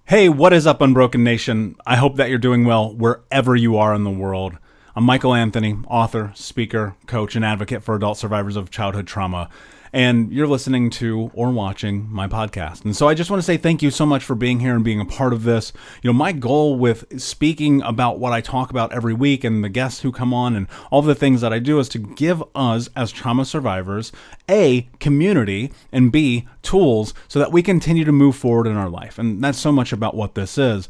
Hey, what is up, Unbroken Nation? I hope that you're doing well wherever you are in the world. I'm Michael Anthony, author, speaker, coach, and advocate for adult survivors of childhood trauma. And you're listening to or watching my podcast. And so I just want to say thank you so much for being here and being a part of this. My goal with speaking about what I talk about every week and the guests who come on and all the things that I do is to give us as trauma survivors, A, community, and B, tools so that we continue to move forward in our life. And that's so much about what this is.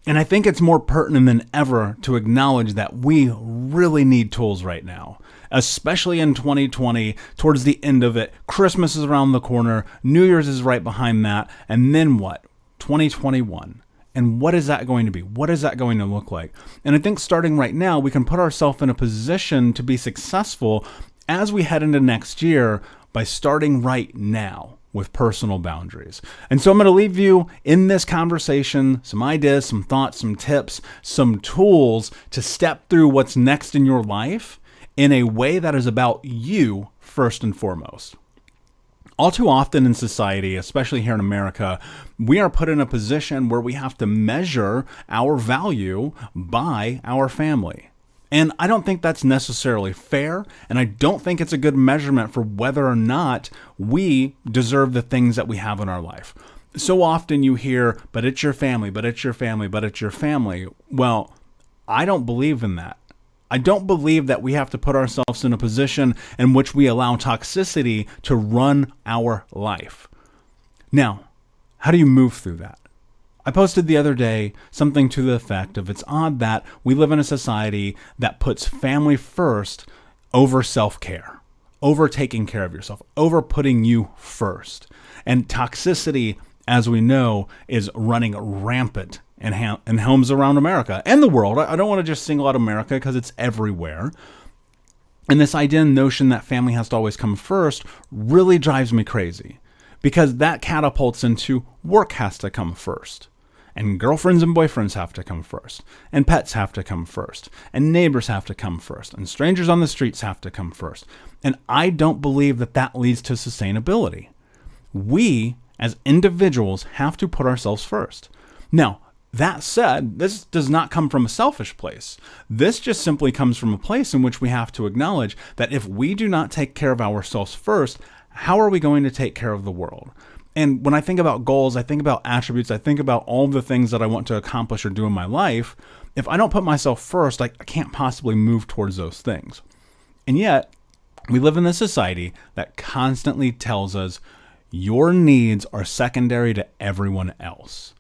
And I think it's more pertinent than ever to acknowledge that we really need tools right now, especially in 2020, towards the end of it. Christmas is around the corner, New Year's is right behind that, and then what? 2021. And what is that going to be? What is that going to look like? And I think starting right now, we can put ourselves in a position to be successful as we head into next year by starting right now with personal boundaries. And so I'm going to leave you in this conversation some ideas, some thoughts, some tips, some tools to step through what's next in your life in a way that is about you first and foremost. All too often in society, especially here in America, we are put in a position where we have to measure our value by our family. And I don't think that's necessarily fair, and I don't think it's a good measurement for whether or not we deserve the things that we have in our life. So often you hear, but it's your family, but it's your family, but it's your family. Well, I don't believe in that. I don't believe that we have to put ourselves in a position in which we allow toxicity to run our life. Now, how do you move through that? I posted the other day something to the effect of it's odd that we live in a society that puts family first over self-care, over taking care of yourself, over putting you first. And toxicity, as we know, is running rampant in homes around America and the world. I don't want to just single out America because it's everywhere. And this idea and notion that family has to always come first really drives me crazy because that catapults into work has to come first. And girlfriends and boyfriends have to come first. And pets have to come first. And neighbors have to come first. And strangers on the streets have to come first. And I don't believe that that leads to sustainability. We, as individuals, have to put ourselves first. Now, that said, this does not come from a selfish place. This just simply comes from a place in which we have to acknowledge that if we do not take care of ourselves first, how are we going to take care of the world? And when I think about goals, I think about attributes, I think about all the things that I want to accomplish or do in my life. If I don't put myself first, I can't possibly move towards those things. And yet, we live in this society that constantly tells us your needs are secondary to everyone else.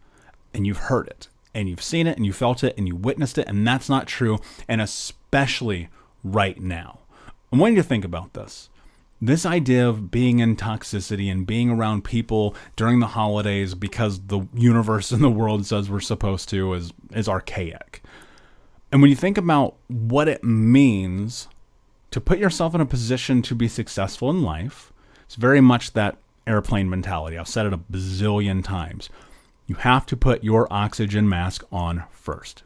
And you've heard it, and you've seen it, and you felt it, and you witnessed it, and that's not true, and especially right now. I want you to think about this. This idea of being in toxicity and being around people during the holidays because the universe and the world says we're supposed to is archaic. And when you think about what it means to put yourself in a position to be successful in life, it's very much that airplane mentality. I've said it a bazillion times. You have to put your oxygen mask on first.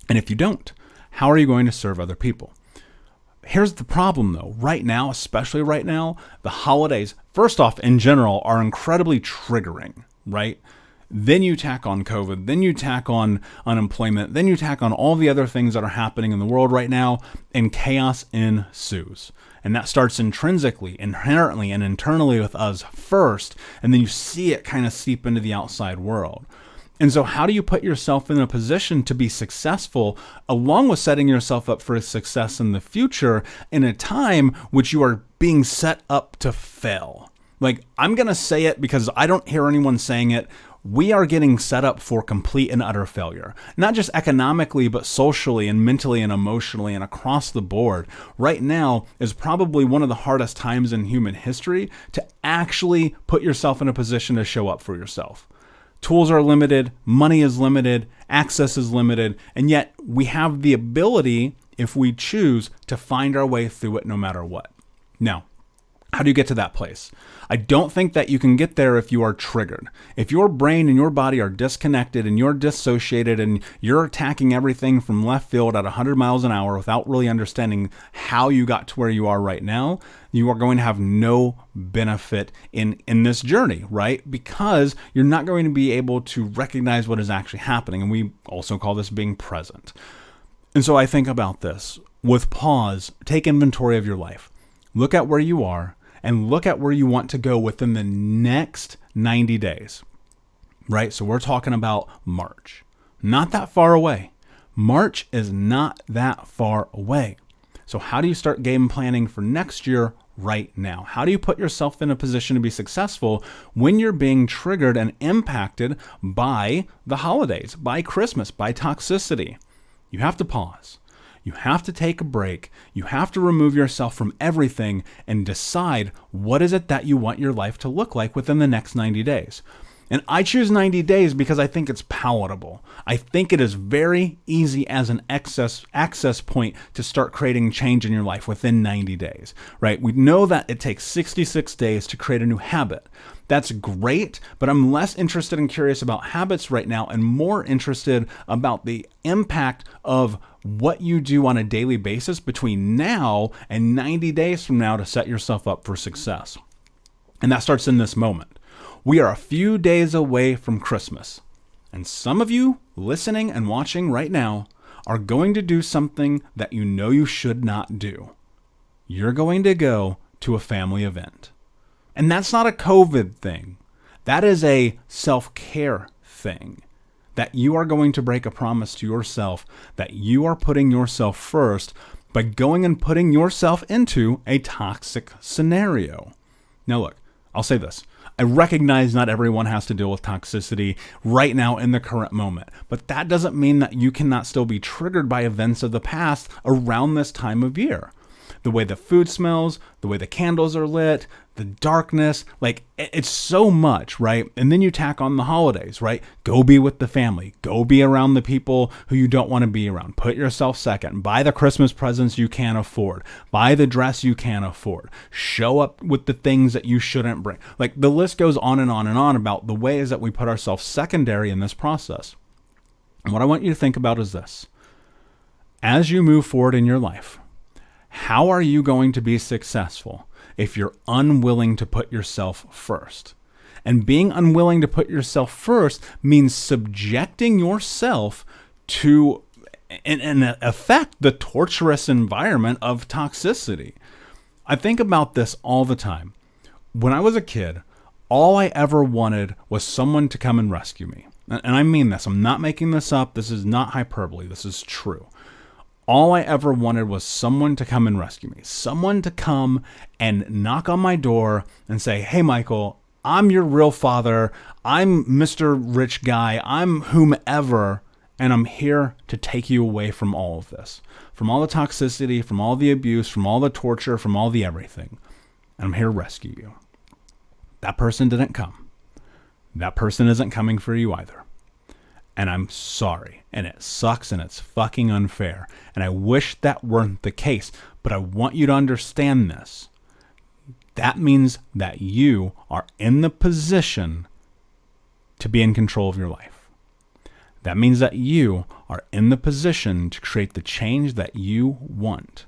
And if you don't, how are you going to serve other people? Here's the problem, though. Right now, especially right now, the holidays, first off, in general, are incredibly triggering, right? Then you tack on COVID, then you tack on unemployment, then you tack on all the other things that are happening in the world right now, and chaos ensues. And that starts intrinsically, inherently, and internally with us first, and then you see it kind of seep into the outside world. And so how do you put yourself in a position to be successful along with setting yourself up for success in the future in a time which you are being set up to fail? Like, I'm going to say it because I don't hear anyone saying it. We are getting set up for complete and utter failure, not just economically, but socially and mentally and emotionally and across the board. Right now is probably one of the hardest times in human history to actually put yourself in a position to show up for yourself. Tools are limited, money is limited, access is limited, and yet we have the ability, if we choose, to find our way through it no matter what. Now, How do you get to that place? I don't think that you can get there if you are triggered. If your brain and your body are disconnected and you're dissociated and you're attacking everything from left field at 100 miles an hour without really understanding how you got to where you are right now, you are going to have no benefit in this journey, right? Because you're not going to be able to recognize what is actually happening. And we also call this being present. And so I think about this. With pause, take inventory of your life. Look at where you are and look at where you want to go within the next 90 days, right? So we're talking about March. Not that far away. March is not that far away. So how do you start game planning for next year right now? How do you put yourself in a position to be successful when you're being triggered and impacted by the holidays, by Christmas, by toxicity? You have to pause. You have to take a break. You have to remove yourself from everything and decide what is it that you want your life to look like within the next 90 days. And I choose 90 days because I think it's palatable. I think it is very easy as an access point to start creating change in your life within 90 days, right? We know that it takes 66 days to create a new habit. That's great, but I'm less interested and curious about habits right now and more interested about the impact of what you do on a daily basis between now and 90 days from now to set yourself up for success. And that starts in this moment. We are a few days away from Christmas. And some of you listening and watching right now are going to do something that you know you should not do. You're going to go to a family event. And that's not a COVID thing. That is a self-care thing. That you are going to break a promise to yourself that you are putting yourself first by going and putting yourself into a toxic scenario. Now look, I'll say this. I recognize not everyone has to deal with toxicity right now in the current moment, but that doesn't mean that you cannot still be triggered by events of the past around this time of year. The way the food smells, the way the candles are lit, the darkness, like it's so much, right? And then you tack on the holidays, right? Go be with the family. Go be around the people who you don't want to be around. Put yourself second. Buy the Christmas presents you can't afford. Buy the dress you can't afford. Show up with the things that you shouldn't bring. Like the list goes on and on and on about the ways that we put ourselves secondary in this process. And what I want you to think about is this. As you move forward in your life, how are you going to be successful if you're unwilling to put yourself first? And being unwilling to put yourself first means subjecting yourself to, in effect, the torturous environment of toxicity. I think about this all the time. When I was a kid, all I ever wanted was someone to come and rescue me. And I mean this. I'm not making this up. This is not hyperbole. This is true. All I ever wanted was someone to come and rescue me. Someone to come and knock on my door and say, hey, Michael, I'm your real father. I'm Mr. Rich Guy. I'm whomever. And I'm here to take you away from all of this. From all the toxicity, from all the abuse, from all the torture, from all the everything. And I'm here to rescue you. That person didn't come. That person isn't coming for you either. And I'm sorry, and it sucks, and it's fucking unfair. And I wish that weren't the case, but I want you to understand this. That means that you are in the position to be in control of your life. That means that you are in the position to create the change that you want.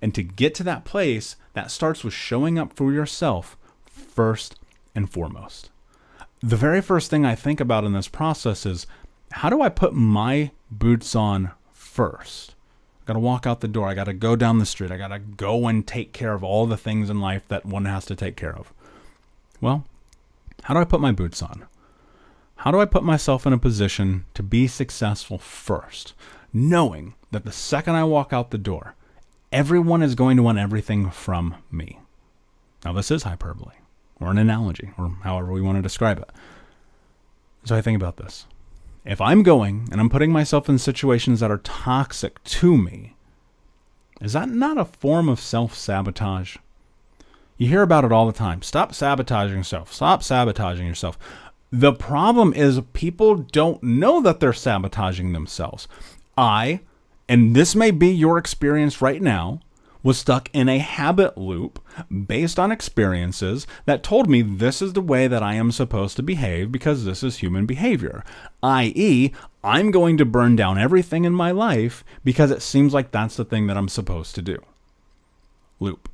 And to get to that place, that starts with showing up for yourself first and foremost. The very first thing I think about in this process is, how do I put my boots on first? I got to walk out the door. I got to go down the street. I got to go and take care of all the things in life that one has to take care of. Well, how do I put my boots on? How do I put myself in a position to be successful first, knowing that the second I walk out the door, everyone is going to want everything from me? Now, this is hyperbole or an analogy or however we want to describe it. So I think about this. If I'm going and I'm putting myself in situations that are toxic to me, is that not a form of self-sabotage? You hear about it all the time. Stop sabotaging yourself. Stop sabotaging yourself. The problem is people don't know that they're sabotaging themselves. And this may be your experience right now, was stuck in a habit loop based on experiences that told me this is the way that I am supposed to behave because this is human behavior, i.e., I'm going to burn down everything in my life because it seems like that's the thing that I'm supposed to do. Loop.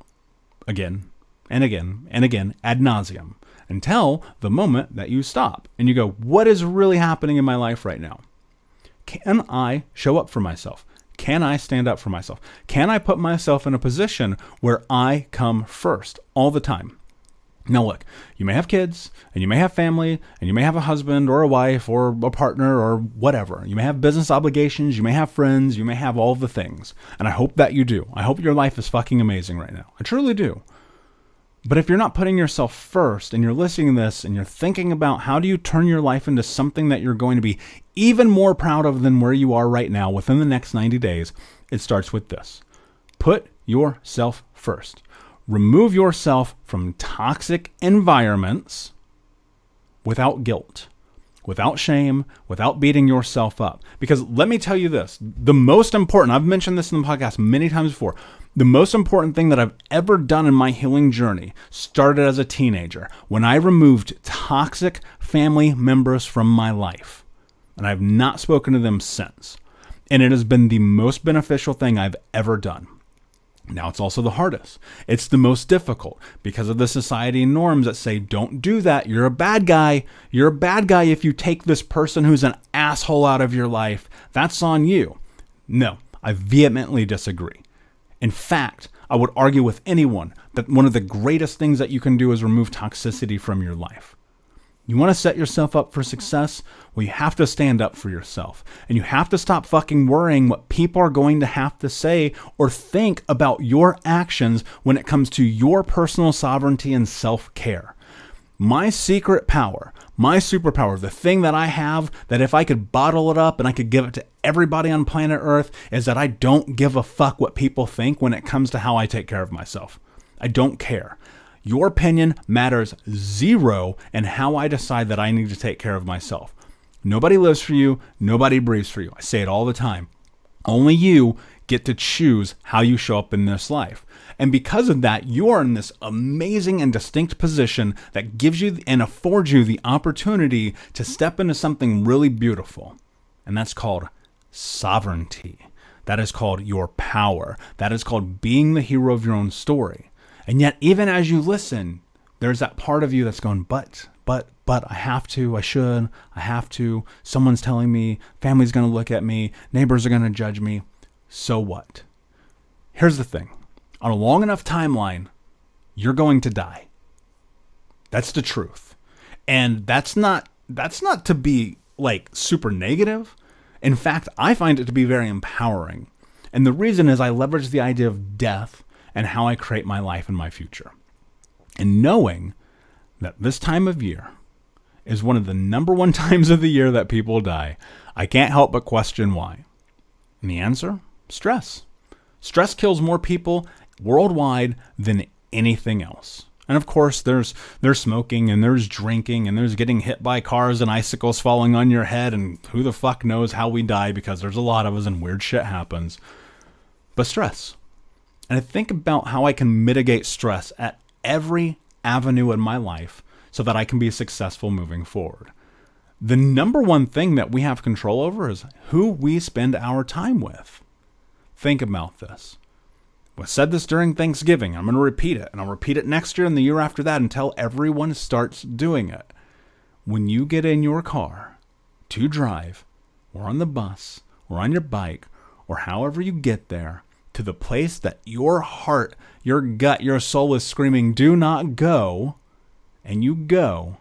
Again and again and again ad nauseum until the moment that you stop and you go, what is really happening in my life right now? Can I show up for myself? Can I stand up for myself? Can I put myself in a position where I come first all the time? Now look, you may have kids, and you may have family, and you may have a husband or a wife or a partner or whatever. You may have business obligations, you may have friends, you may have all of the things. And I hope that you do. I hope your life is fucking amazing right now. I truly do. But if you're not putting yourself first and you're listening to this and you're thinking about how do you turn your life into something that you're going to be even more proud of than where you are right now within the next 90 days, it starts with this. Put yourself first. Remove yourself from toxic environments without guilt, without shame, without beating yourself up. Because let me tell you this, the most important, I've mentioned this in the podcast many times before, the most important thing that I've ever done in my healing journey started as a teenager when I removed toxic family members from my life. And I've not spoken to them since. And it has been the most beneficial thing I've ever done. Now, it's also the hardest. It's the most difficult because of the society norms that say, don't do that. You're a bad guy. You're a bad guy if you take this person who's an asshole out of your life. That's on you. No, I vehemently disagree. In fact, I would argue with anyone that one of the greatest things that you can do is remove toxicity from your life. You want to set yourself up for success? Well, you have to stand up for yourself. And you have to stop fucking worrying what people are going to have to say or think about your actions when it comes to your personal sovereignty and self-care. My secret power, my superpower, the thing that I have that if I could bottle it up and I could give it to everybody on planet Earth is that I don't give a fuck what people think when it comes to how I take care of myself. I don't care. Your opinion matters zero in how I decide that I need to take care of myself. Nobody lives for you. Nobody breathes for you. I say it all the time. Only you get to choose how you show up in this life. And because of that, you are in this amazing and distinct position that gives you and affords you the opportunity to step into something really beautiful. And that's called sovereignty. That is called your power. That is called being the hero of your own story. And yet, even as you listen, there's that part of you that's going, but, I have to, I should, I have to. Someone's telling me, family's going to look at me, neighbors are going to judge me. So what? Here's the thing. On a long enough timeline, you're going to die. That's the truth. And that's not to be like super negative. In fact, I find it to be very empowering. And the reason is I leverage the idea of death and how I create my life and my future. And knowing that this time of year is one of the number one times of the year that people die, I can't help but question why. And the answer? Stress. Stress kills more people worldwide than anything else. And of course, there's smoking and there's drinking and there's getting hit by cars and icicles falling on your head and who the fuck knows how we die because there's a lot of us and weird shit happens. But stress. And I think about how I can mitigate stress at every avenue in my life so that I can be successful moving forward. The number one thing that we have control over is who we spend our time with. Think about this. I said this during Thanksgiving. I'm going to repeat it, and I'll repeat it next year and the year after that until everyone starts doing it. When you get in your car to drive, or on the bus, or on your bike, or however you get there, to the place that your heart, your gut, your soul is screaming, do not go, and you go,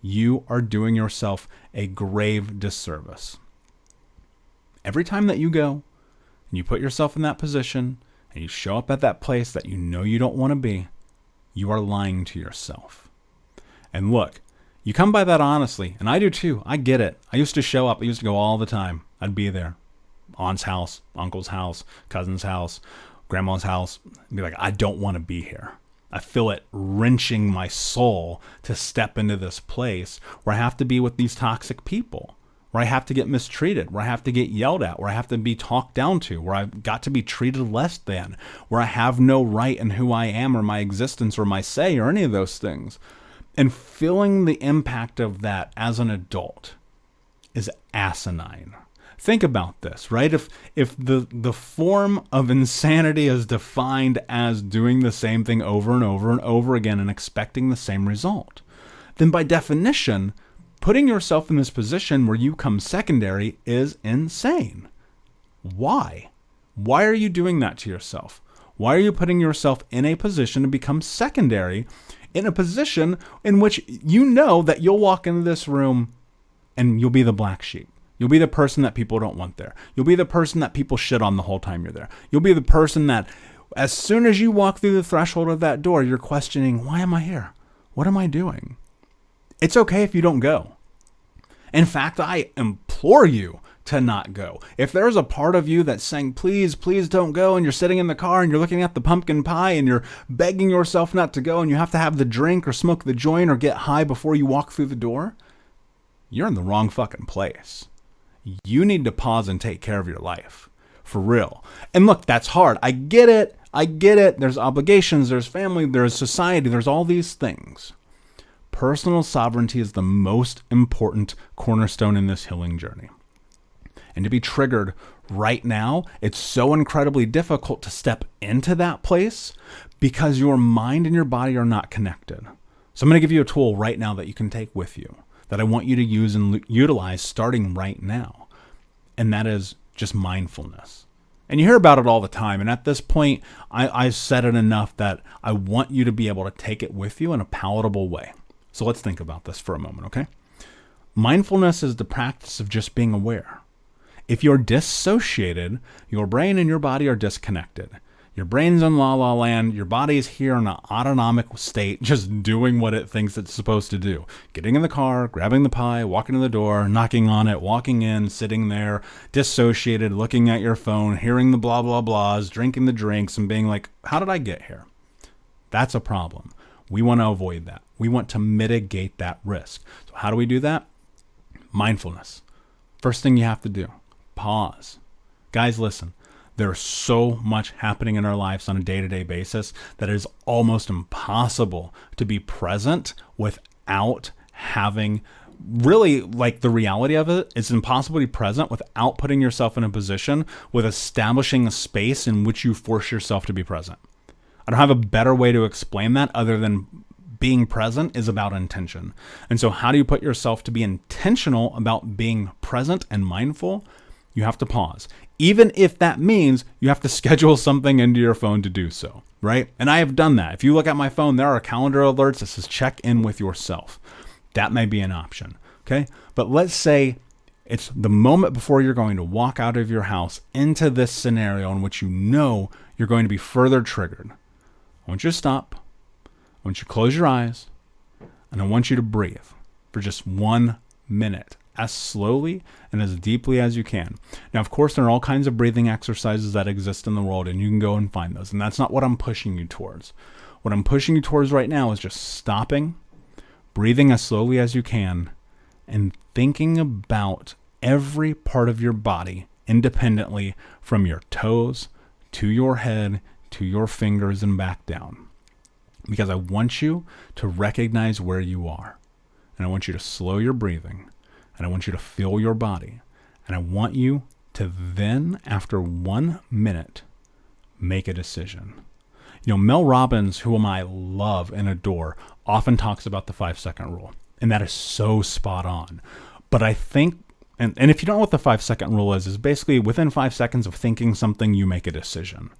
you are doing yourself a grave disservice. Every time that you go, and you put yourself in that position, and you show up at that place that you know you don't want to be, you are lying to yourself. And look, you come by that honestly, and I do too. I get it. I used to show up. I used to go all the time. I'd be there. Aunt's house, uncle's house, cousin's house, grandma's house. I'd be like, I don't want to be here. I feel it wrenching my soul to step into this place where I have to be with these toxic people, where I have to get mistreated, where I have to get yelled at, where I have to be talked down to, where I've got to be treated less than, where I have no right in who I am or my existence or my say or any of those things. And feeling the impact of that as an adult is asinine. Think about this, right? If the form of insanity is defined as doing the same thing over and over and over again and expecting the same result, then by definition, putting yourself in this position where you come secondary is insane. Why? Why are you doing that to yourself? Why are you putting yourself in a position to become secondary, in a position in which you know that you'll walk into this room and you'll be the black sheep? You'll be the person that people don't want there. You'll be the person that people shit on the whole time you're there. You'll be the person that as soon as you walk through the threshold of that door, you're questioning, why am I here? What am I doing? It's okay if you don't go. In fact, I implore you to not go. If there's a part of you that's saying, please, please don't go, and you're sitting in the car and you're looking at the pumpkin pie and you're begging yourself not to go and you have to have the drink or smoke the joint or get high before you walk through the door, you're in the wrong fucking place. You need to pause and take care of your life. For real. And look, that's hard. I get it. There's obligations, there's family, there's society, there's all these things. Personal sovereignty is the most important cornerstone in this healing journey. And to be triggered right now, it's so incredibly difficult to step into that place because your mind and your body are not connected. So I'm going to give you a tool right now that you can take with you that I want you to use and utilize starting right now. And that is just mindfulness. And you hear about it all the time. And at this point, I've said it enough that I want you to be able to take it with you in a palatable way. So let's think about this for a moment, okay? Mindfulness is the practice of just being aware. If you're dissociated, your brain and your body are disconnected. Your brain's in la la land, your body is here in an autonomic state, just doing what it thinks it's supposed to do. Getting in the car, grabbing the pie, walking to the door, knocking on it, walking in, sitting there, dissociated, looking at your phone, hearing the blah, blah, blahs, drinking the drinks, and being like, how did I get here? That's a problem. We want to avoid that. We want to mitigate that risk. So how do we do that? Mindfulness. First thing you have to do, pause. Guys, listen. There's so much happening in our lives on a day-to-day basis that it is almost impossible to be present without having really, like, the reality of it. It's impossible to be present without putting yourself in a position with establishing a space in which you force yourself to be present. I don't have a better way to explain that other than being present is about intention. And so how do you put yourself to be intentional about being present and mindful? You have to pause. Even if that means you have to schedule something into your phone to do so, right? And I have done that. If you look at my phone, there are calendar alerts that says check in with yourself. That may be an option, okay? But let's say it's the moment before you're going to walk out of your house into this scenario in which you know you're going to be further triggered. I want you to stop. I want you to close your eyes. And I want you to breathe for just 1 minute. As slowly and as deeply as you can. Now, of course, there are all kinds of breathing exercises that exist in the world, and you can go and find those. And that's not what I'm pushing you towards. What I'm pushing you towards right now is just stopping, breathing as slowly as you can, and thinking about every part of your body independently from your toes to your head to your fingers and back down. Because I want you to recognize where you are. And I want you to slow your breathing. And I want you to feel your body. And I want you to then, after 1 minute, make a decision. You know, Mel Robbins, whom I love and adore, often talks about the 5-second rule. And that is so spot on. But I think, and if you don't know what the 5-second rule is basically within 5 seconds of thinking something, you make a decision.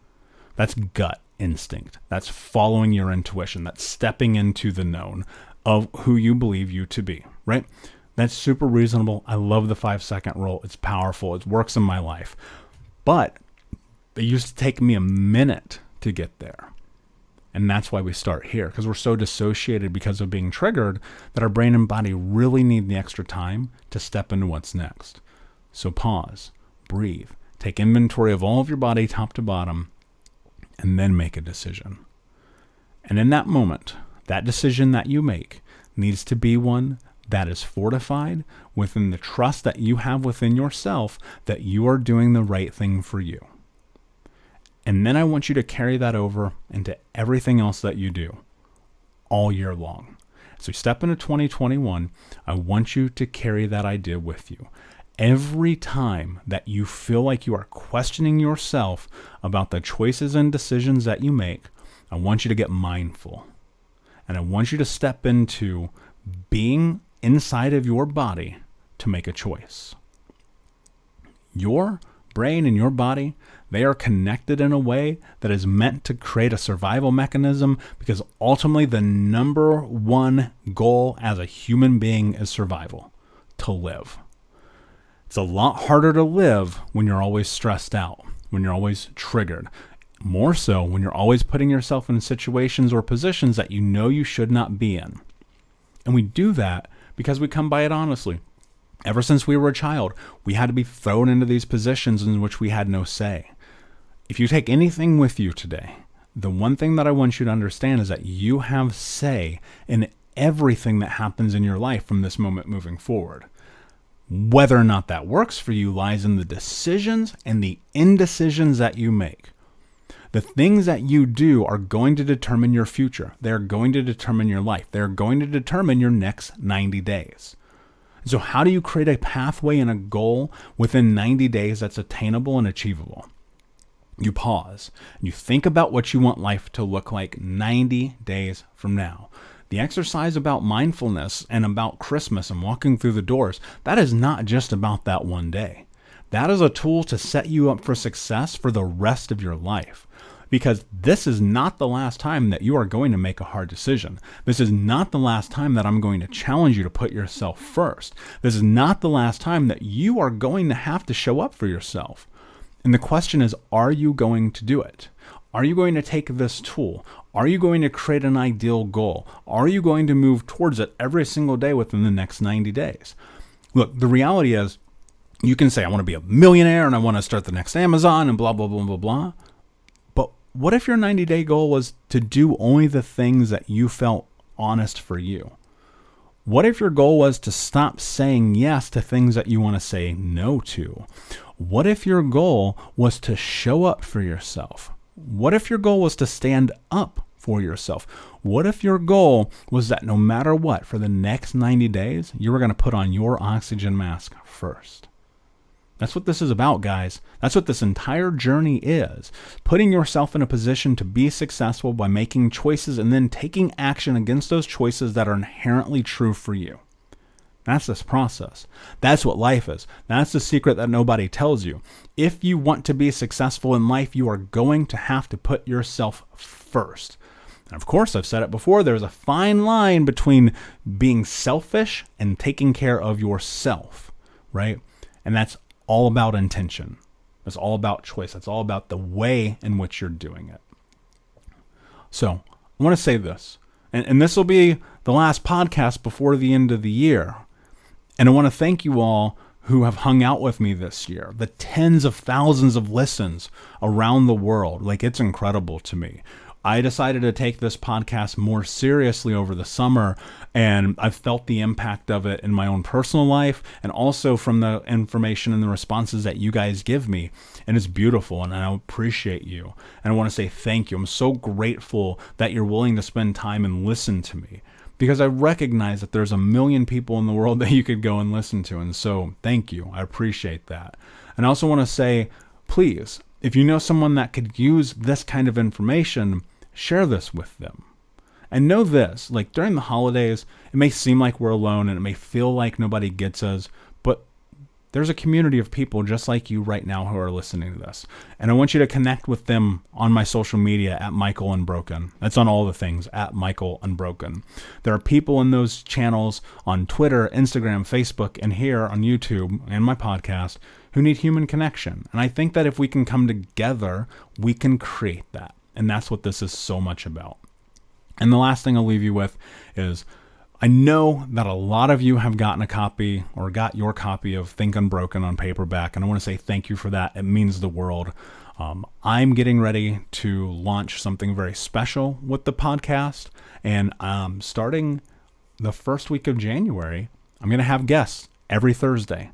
That's gut instinct. That's following your intuition. That's stepping into the known of who you believe you to be, right? That's super reasonable. I love the 5-second rule. It's powerful. It works in my life. But it used to take me a minute to get there. And that's why we start here, because we're so dissociated because of being triggered that our brain and body really need the extra time to step into what's next. So pause, breathe, take inventory of all of your body top to bottom, and then make a decision. And in that moment, that decision that you make needs to be one that is fortified within the trust that you have within yourself that you are doing the right thing for you. And then I want you to carry that over into everything else that you do all year long. So step into 2021, I want you to carry that idea with you. Every time that you feel like you are questioning yourself about the choices and decisions that you make, I want you to get mindful. And I want you to step into being inside of your body to make a choice. Your brain and your body, they are connected in a way that is meant to create a survival mechanism, because ultimately the number one goal as a human being is survival, to live. It's a lot harder to live when you're always stressed out, when you're always triggered. More so when you're always putting yourself in situations or positions that you know you should not be in. And we do that because we come by it honestly. Ever since we were a child, we had to be thrown into these positions in which we had no say. If you take anything with you today, the one thing that I want you to understand is that you have say in everything that happens in your life from this moment moving forward. Whether or not that works for you lies in the decisions and the indecisions that you make. The things that you do are going to determine your future. They're going to determine your life. They're going to determine your next 90 days. So how do you create a pathway and a goal within 90 days that's attainable and achievable? You pause and you think about what you want life to look like 90 days from now. The exercise about mindfulness and about Christmas and walking through the doors, that is not just about that one day. That is a tool to set you up for success for the rest of your life. Because this is not the last time that you are going to make a hard decision. This is not the last time that I'm going to challenge you to put yourself first. This is not the last time that you are going to have to show up for yourself. And the question is, are you going to do it? Are you going to take this tool? Are you going to create an ideal goal? Are you going to move towards it every single day within the next 90 days? Look, the reality is, you can say, I want to be a millionaire and I want to start the next Amazon and blah, blah, blah, blah, blah. But what if your 90-day goal was to do only the things that you felt honest for you? What if your goal was to stop saying yes to things that you want to say no to? What if your goal was to show up for yourself? What if your goal was to stand up for yourself? What if your goal was that no matter what, for the next 90 days, you were going to put on your oxygen mask first? That's what this is about, guys. That's what this entire journey is. Putting yourself in a position to be successful by making choices and then taking action against those choices that are inherently true for you. That's this process. That's what life is. That's the secret that nobody tells you. If you want to be successful in life, you are going to have to put yourself first. And of course, I've said it before, there's a fine line between being selfish and taking care of yourself, right? And that's all about intention. That's all about choice. That's all about the way in which you're doing it. So I want to say this, and this will be the last podcast before the end of the year. And I want to thank you all who have hung out with me this year, the tens of thousands of listens around the world. Like, it's incredible to me. I decided to take this podcast more seriously over the summer, and I've felt the impact of it in my own personal life and also from the information and the responses that you guys give me. And it's beautiful, and I appreciate you. And I want to say thank you. I'm so grateful that you're willing to spend time and listen to me, because I recognize that there's a million people in the world that you could go and listen to. And so thank you. I appreciate that. And I also want to say, please, if you know someone that could use this kind of information, share this with them. And know this, like during the holidays, it may seem like we're alone and it may feel like nobody gets us, but there's a community of people just like you right now who are listening to this. And I want you to connect with them on my social media at Michael Unbroken. That's on all the things, at Michael Unbroken. There are people in those channels on Twitter, Instagram, Facebook, and here on YouTube and my podcast who need human connection. And I think that if we can come together, we can create that. And that's what this is so much about. And the last thing I'll leave you with is, I know that a lot of you have gotten a copy or got your copy of Think Unbroken on paperback, and I want to say thank you for that. It means the world. I'm getting ready to launch something very special with the podcast, and starting the first week of January, I'm going to have guests every Thursday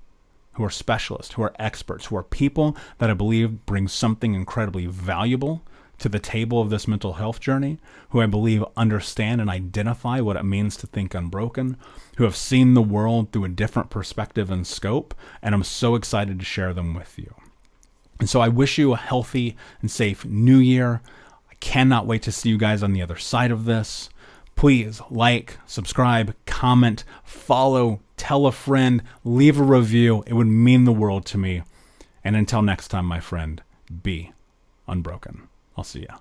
who are specialists, who are experts, who are people that I believe bring something incredibly valuable to the table of this mental health journey, who I believe understand and identify what it means to think unbroken, who have seen the world through a different perspective and scope, and I'm so excited to share them with you. And so I wish you a healthy and safe new year. I cannot wait to see you guys on the other side of this. Please like, subscribe, comment, follow, tell a friend, leave a review. It would mean the world to me. And until next time, my friend, be unbroken. I'll see ya.